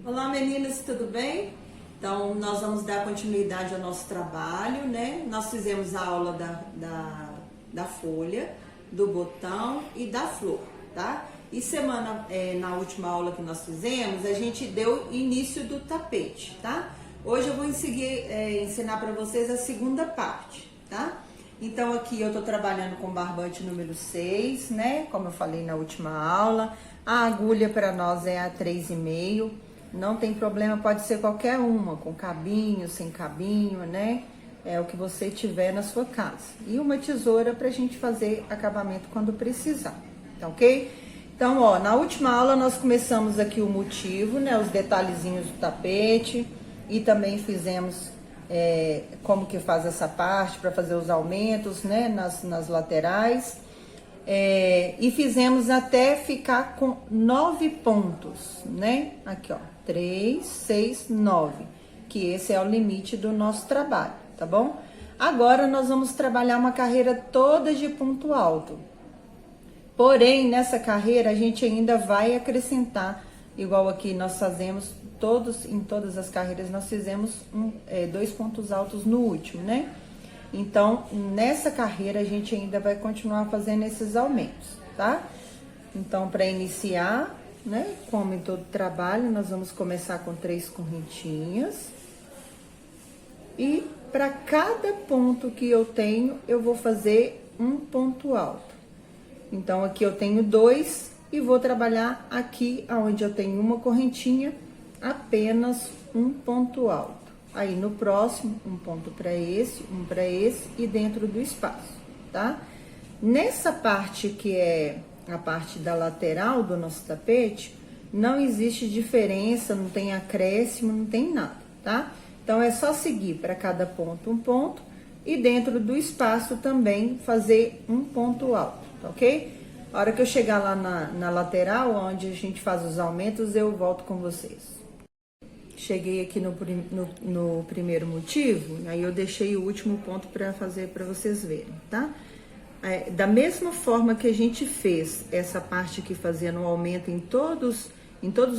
Olá meninas, tudo bem? Então nós vamos dar continuidade ao nosso trabalho, né? Nós fizemos a aula da folha, do botão e da flor, tá? E na última aula que nós fizemos, a gente deu início do tapete, tá? Hoje eu vou ensinar para vocês a segunda parte, tá? Então aqui eu tô trabalhando com barbante número 6, né? Como eu falei na última aula. A agulha para nós é a 3,5. Não tem problema, pode ser qualquer uma, com cabinho, sem cabinho, né? É o que você tiver na sua casa. E uma tesoura pra gente fazer acabamento quando precisar, tá ok? Então, ó, na última aula nós começamos aqui o motivo, né? Os detalhezinhos do tapete. E também fizemos como que faz essa parte para fazer os aumentos, né? Nas laterais. E fizemos até ficar com 9 pontos, né? Aqui, ó, 3, 6, 9, que esse é o limite do nosso trabalho, tá bom? Agora nós vamos trabalhar uma carreira toda de ponto alto. Porém, nessa carreira a gente ainda vai acrescentar, igual aqui nós fazemos em todas as carreiras nós fizemos 2 pontos altos no último, né? Então, nessa carreira, a gente ainda vai continuar fazendo esses aumentos, tá? Então, para iniciar, né, como em todo trabalho, nós vamos começar com 3 correntinhas. E para cada ponto que eu tenho, eu vou fazer um ponto alto. Então, aqui eu tenho 2 e vou trabalhar aqui, onde eu tenho uma correntinha, apenas um ponto alto. Aí no próximo, um ponto para esse e dentro do espaço, tá? Nessa parte que é a parte da lateral do nosso tapete, não existe diferença, não tem acréscimo, não tem nada, tá? Então é só seguir para cada ponto um ponto e dentro do espaço também fazer um ponto alto, tá ok? A hora que eu chegar lá na lateral, onde a gente faz os aumentos, eu volto com vocês. Cheguei aqui no primeiro motivo, aí eu deixei o último ponto para fazer para vocês verem, tá? Da mesma forma que a gente fez essa parte aqui fazendo o aumento em todos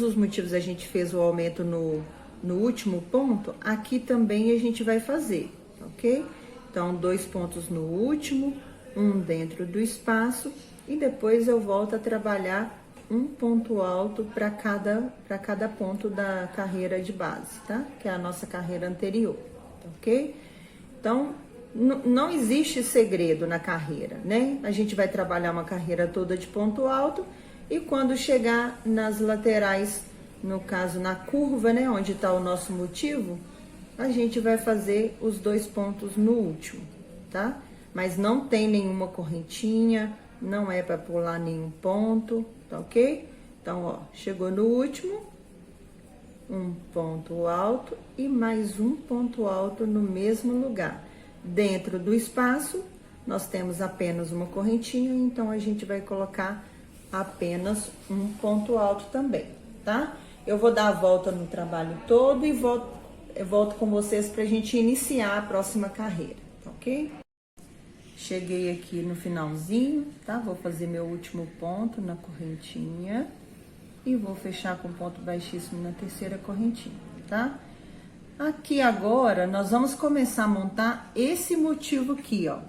os motivos a gente fez o aumento no último ponto, aqui também a gente vai fazer, ok? Então, 2 pontos no último, um dentro do espaço e depois eu volto a trabalhar um ponto alto para cada ponto da carreira de base, tá? Que é a nossa carreira anterior, tá ok? Então, não existe segredo na carreira, né? A gente vai trabalhar uma carreira toda de ponto alto e quando chegar nas laterais, no caso na curva, né? Onde está o nosso motivo, a gente vai fazer os 2 pontos no último, tá? Mas não tem nenhuma correntinha, não é para pular nenhum ponto, tá ok? Então, ó, chegou no último, um ponto alto e mais um ponto alto no mesmo lugar. Dentro do espaço, nós temos apenas uma correntinha, então a gente vai colocar apenas um ponto alto também, tá? Eu vou dar a volta no trabalho todo e volto com vocês pra gente iniciar a próxima carreira, tá ok? Cheguei aqui no finalzinho, tá? Vou fazer meu último ponto na correntinha e vou fechar com ponto baixíssimo na terceira correntinha, tá? Aqui agora, nós vamos começar a montar esse motivo aqui, ó.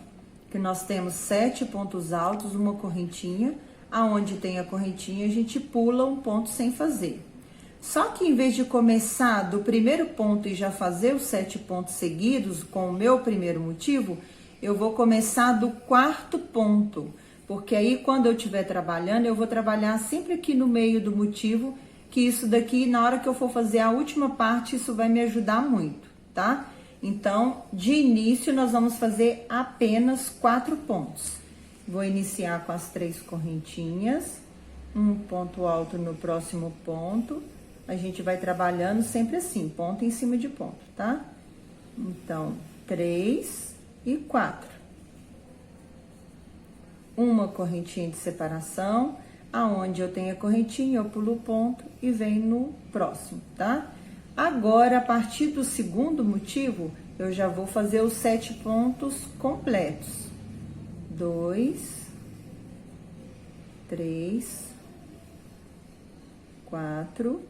Que nós temos 7 pontos altos, uma correntinha. Aonde tem a correntinha, a gente pula um ponto sem fazer. Só que em vez de começar do primeiro ponto e já fazer os 7 pontos seguidos com o meu primeiro motivo, eu vou começar do 4º ponto, porque aí quando eu estiver trabalhando, eu vou trabalhar sempre aqui no meio do motivo, que isso daqui, na hora que eu for fazer a última parte, isso vai me ajudar muito, tá? Então, de início, nós vamos fazer apenas 4 pontos. Vou iniciar com as 3 correntinhas, um ponto alto no próximo ponto, a gente vai trabalhando sempre assim, ponto em cima de ponto, tá? Então, 3 e 4. Uma correntinha de separação, aonde eu tenho a correntinha, eu pulo o ponto e venho no próximo, tá? Agora, a partir do segundo motivo, eu já vou fazer os 7 pontos completos. 2, 3, 4,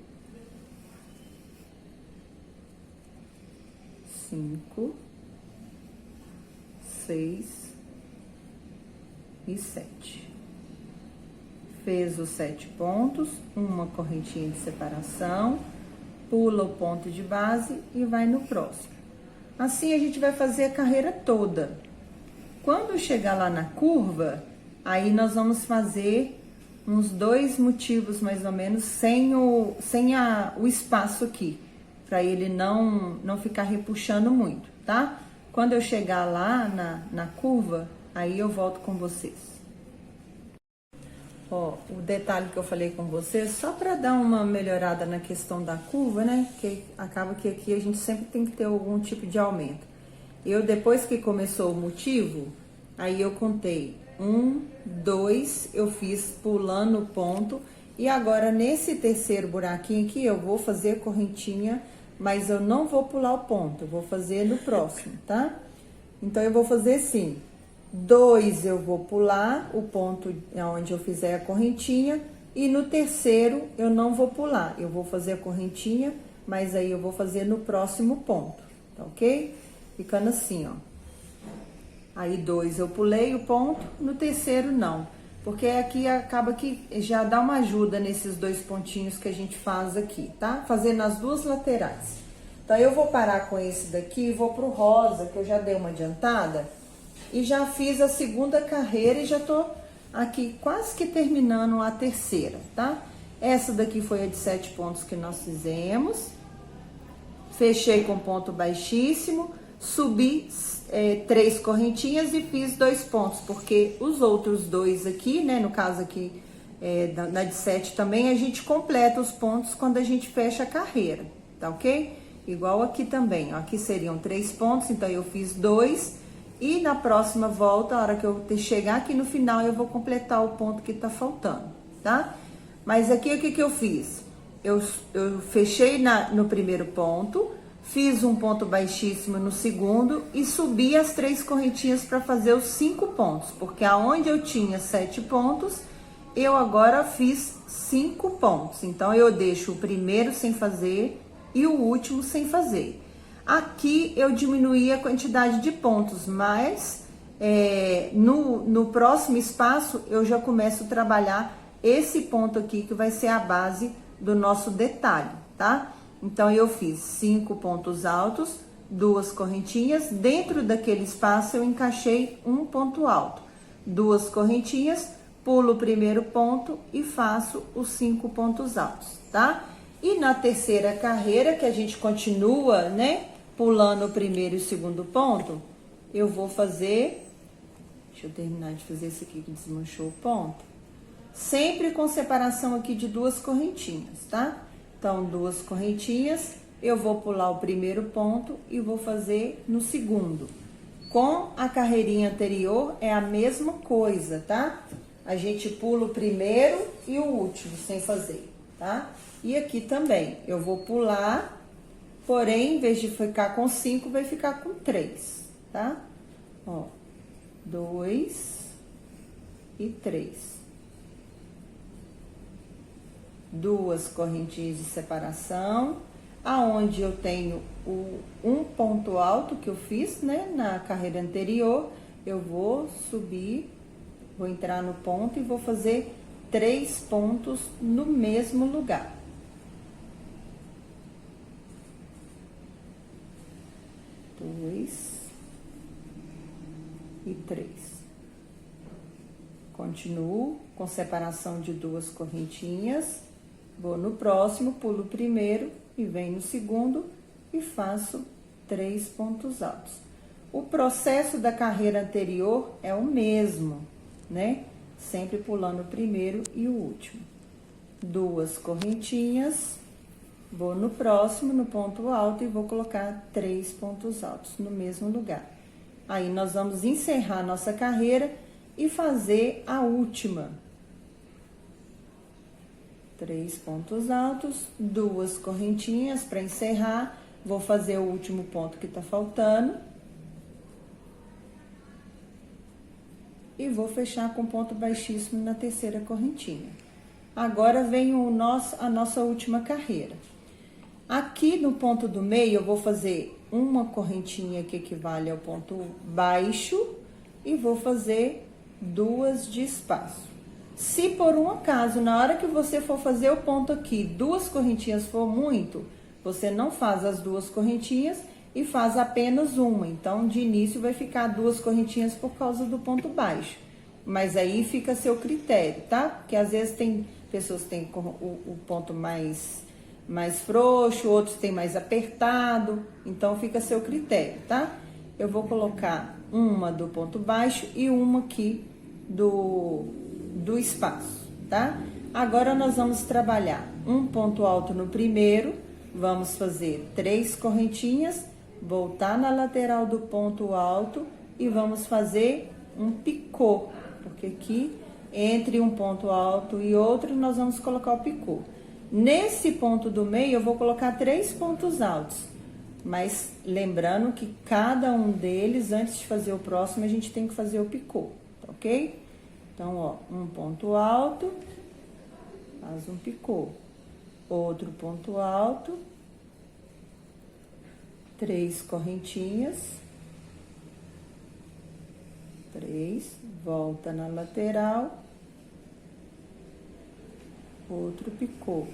5, 6 e 7. Fez os 7 pontos, uma correntinha de separação, pula o ponto de base e vai no próximo. Assim a gente vai fazer a carreira toda. Quando chegar lá na curva, aí nós vamos fazer uns 2 motivos mais ou menos sem o espaço aqui, para ele não ficar repuxando muito, tá? Quando eu chegar lá na curva, aí eu volto com vocês. Ó, o detalhe que eu falei com vocês, só para dar uma melhorada na questão da curva, né? Que acaba que aqui a gente sempre tem que ter algum tipo de aumento. Eu, depois que começou o motivo, aí eu contei 1, 2, eu fiz pulando o ponto. E agora, nesse terceiro buraquinho aqui, eu vou fazer correntinha, mas eu não vou pular o ponto, eu vou fazer no próximo, tá? Então, eu vou fazer assim, 2 eu vou pular o ponto onde eu fizer a correntinha, e no terceiro eu não vou pular, eu vou fazer a correntinha, mas aí eu vou fazer no próximo ponto, tá ok? Ficando assim, ó. Aí 2 eu pulei o ponto, no terceiro não, porque aqui acaba que já dá uma ajuda nesses 2 pontinhos que a gente faz aqui, tá? Fazendo as 2 laterais. Então, eu vou parar com esse daqui e vou pro rosa, que eu já dei uma adiantada, e já fiz a segunda carreira e já tô aqui quase que terminando a terceira, tá? Essa daqui foi a de 7 pontos que nós fizemos. Fechei com ponto baixíssimo, subi 3 correntinhas e fiz 2 pontos, porque os outros 2 aqui, né, no caso aqui na de 7 também, a gente completa os pontos quando a gente fecha a carreira, tá ok? Igual aqui também, ó, aqui seriam 3 pontos, então eu fiz 2, e na próxima volta, a hora que eu chegar aqui no final, eu vou completar o ponto que tá faltando, tá? Mas aqui, o que que eu fiz? Eu fechei no primeiro ponto, fiz um ponto baixíssimo no segundo e subi as 3 correntinhas para fazer os 5 pontos, porque aonde eu tinha 7 pontos, eu agora fiz 5 pontos. Então, eu deixo o primeiro sem fazer e o último sem fazer. Aqui eu diminuí a quantidade de pontos, mas no próximo espaço eu já começo a trabalhar esse ponto aqui, que vai ser a base do nosso detalhe, tá? Então, eu fiz 5 pontos altos, 2 correntinhas, dentro daquele espaço eu encaixei um ponto alto, 2 correntinhas, pulo o primeiro ponto e faço os 5 pontos altos, tá? E na terceira carreira, que a gente continua, né, pulando o primeiro e o segundo ponto, eu vou fazer, deixa eu terminar de fazer esse aqui que desmanchou o ponto, sempre com separação aqui de 2 correntinhas, tá? Então, 2 correntinhas, eu vou pular o primeiro ponto e vou fazer no segundo. Com a carreirinha anterior é a mesma coisa, tá? A gente pula o primeiro e o último sem fazer, tá? E aqui também, eu vou pular, porém, em vez de ficar com 5, vai ficar com 3, tá? Ó, 2 e 3. 2 correntinhas de separação, aonde eu tenho um ponto alto que eu fiz, né, na carreira anterior, eu vou subir, vou entrar no ponto e vou fazer 3 pontos no mesmo lugar. 2 e 3. Continuo com separação de 2 correntinhas, vou no próximo, pulo o primeiro e venho no segundo e faço 3 pontos altos. O processo da carreira anterior é o mesmo, né? Sempre pulando o primeiro e o último. 2 correntinhas, vou no próximo, no ponto alto, e vou colocar 3 pontos altos no mesmo lugar. Aí, nós vamos encerrar nossa carreira e fazer a última. 3 pontos altos, 2 correntinhas para encerrar. Vou fazer o último ponto que tá faltando. E vou fechar com ponto baixíssimo na terceira correntinha. Agora vem a nossa última carreira. Aqui no ponto do meio, eu vou fazer uma correntinha que equivale ao ponto baixo e vou fazer 2 de espaço. Se por um acaso, na hora que você for fazer o ponto aqui, 2 correntinhas for muito, você não faz as 2 correntinhas e faz apenas uma. Então, de início vai ficar 2 correntinhas por causa do ponto baixo. Mas aí fica a seu critério, tá? Porque às vezes tem pessoas que têm o ponto mais frouxo, outros têm mais apertado. Então, fica a seu critério, tá? Eu vou colocar uma do ponto baixo e uma aqui do espaço, tá? Agora, nós vamos trabalhar um ponto alto no primeiro, vamos fazer 3 correntinhas, voltar na lateral do ponto alto e vamos fazer um picô, porque aqui, entre um ponto alto e outro, nós vamos colocar o picô. Nesse ponto do meio, eu vou colocar 3 pontos altos, mas lembrando que cada um deles, antes de fazer o próximo, a gente tem que fazer o picô, tá ok? Então, ó, um ponto alto, faz um picô. Outro ponto alto, 3 correntinhas, 3, volta na lateral, outro picô.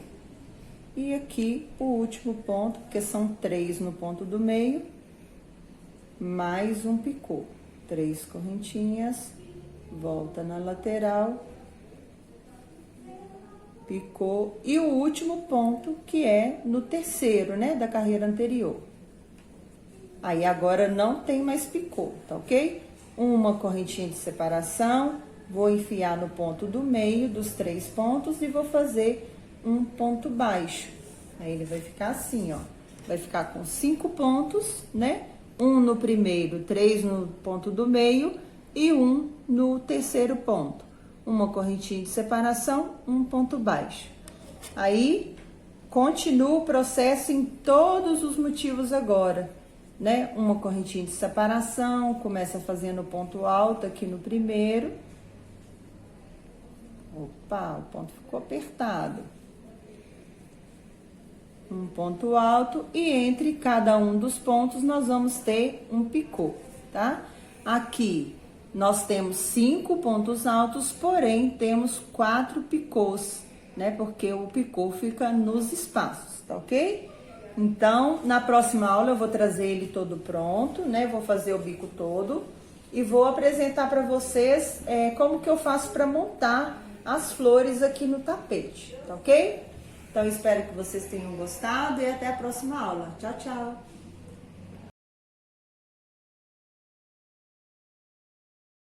E aqui o último ponto, porque são 3 no ponto do meio, mais um picô. 3 correntinhas, volta na lateral, picô. E o último ponto, que é no terceiro, né, da carreira anterior. Aí agora não tem mais picô, tá ok? Uma correntinha de separação, vou enfiar no ponto do meio dos 3 pontos e vou fazer um ponto baixo. Aí ele vai ficar assim, ó. Vai ficar com 5 pontos, né? 1 no primeiro, 3 no ponto do meio e 1 no terceiro ponto. Uma correntinha de separação, um ponto baixo. Aí, continua o processo em todos os motivos agora, né? Uma correntinha de separação, começa fazendo ponto alto aqui no primeiro. Opa, o ponto ficou apertado. Um ponto alto e entre cada um dos pontos nós vamos ter um picô, tá? Aqui nós temos 5 pontos altos, porém temos 4 picôs, né? Porque o picô fica nos espaços, tá ok? Então, na próxima aula eu vou trazer ele todo pronto, né? Vou fazer o bico todo e vou apresentar para vocês como que eu faço para montar as flores aqui no tapete, tá ok? Então, espero que vocês tenham gostado e até a próxima aula. Tchau, tchau!